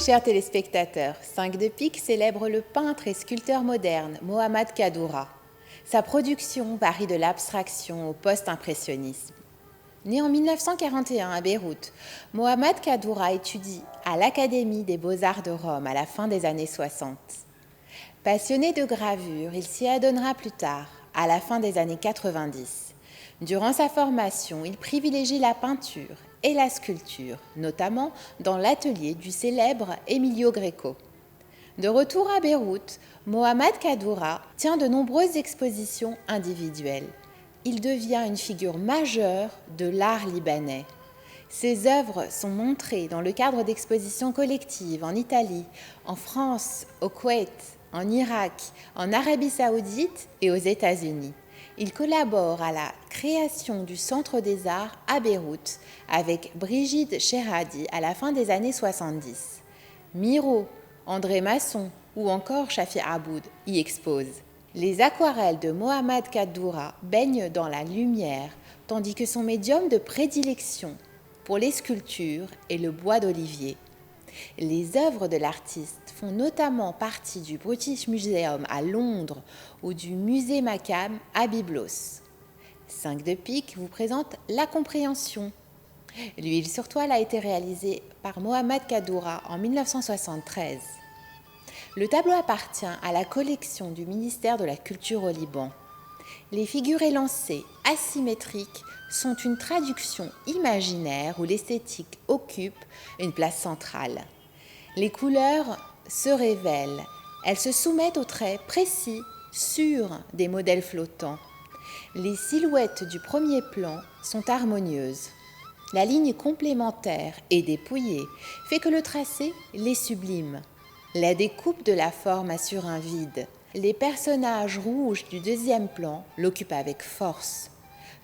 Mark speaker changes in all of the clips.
Speaker 1: chers téléspectateurs, 5 de pique célèbre le peintre et sculpteur moderne Mohammad Kaddoura. Sa production varie de l'abstraction au post-impressionnisme. Né en 1941 à Beyrouth, Mohammad Kaddoura étudie à l'Académie des Beaux-Arts de Rome à la fin des années 60. Passionné de gravure, il s'y adonnera plus tard, à la fin des années 90. Durant sa formation, il privilégie la peinture et la sculpture, notamment dans l'atelier du célèbre Emilio Greco. De retour à Beyrouth, Mohammad Kaddoura tient de nombreuses expositions individuelles. Il devient une figure majeure de l'art libanais. Ses œuvres sont montrées dans le cadre d'expositions collectives en Italie, en France, au Koweït, en Irak, en Arabie Saoudite et aux États-Unis. Il collabore à la création du Centre des Arts à Beyrouth avec Brigitte Cherhadi à la fin des années 70. Miro, André Masson ou encore Shafi Aboud y exposent. Les aquarelles de Mohammad Kaddoura baignent dans la lumière, tandis que son médium de prédilection pour les sculptures est le bois d'olivier. Les œuvres de l'artiste font notamment partie du British Museum à Londres ou du Musée Macam à Byblos. 5 de pique vous présente La Compréhension. L'huile sur toile a été réalisée par Mohammad Kaddoura en 1973. Le tableau appartient à la collection du ministère de la Culture au Liban. Les figures élancées, asymétriques, sont une traduction imaginaire où l'esthétique occupe une place centrale. Les couleurs se révèlent, elles se soumettent aux traits précis, sûrs des modèles flottants. Les silhouettes du premier plan sont harmonieuses. La ligne complémentaire et dépouillée fait que le tracé les sublime. La découpe de la forme assure un vide. Les personnages rouges du deuxième plan l'occupent avec force.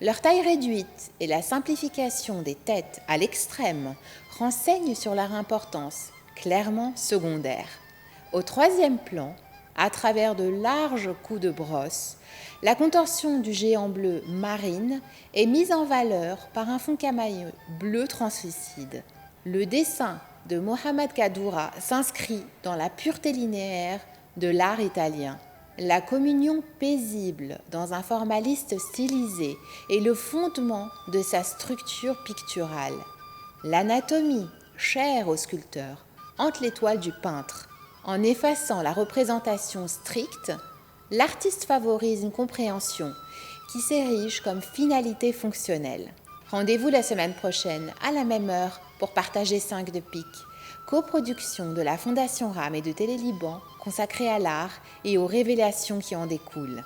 Speaker 1: Leur taille réduite et la simplification des têtes à l'extrême renseignent sur leur importance, clairement secondaire. Au troisième plan, à travers de larges coups de brosse, la contorsion du géant bleu marine est mise en valeur par un fond camailleux bleu translucide. Le dessin de Mohammad Kaddoura s'inscrit dans la pureté linéaire de l'art italien. La communion paisible dans un formaliste stylisé est le fondement de sa structure picturale. L'anatomie, chère au sculpteur, hante les toiles du peintre. En effaçant la représentation stricte, l'artiste favorise une compréhension qui s'érige comme finalité fonctionnelle. Rendez-vous la semaine prochaine à la même heure pour partager 5 de pique, coproduction de la Fondation RAM et de Télé Liban consacrée à l'art et aux révélations qui en découlent.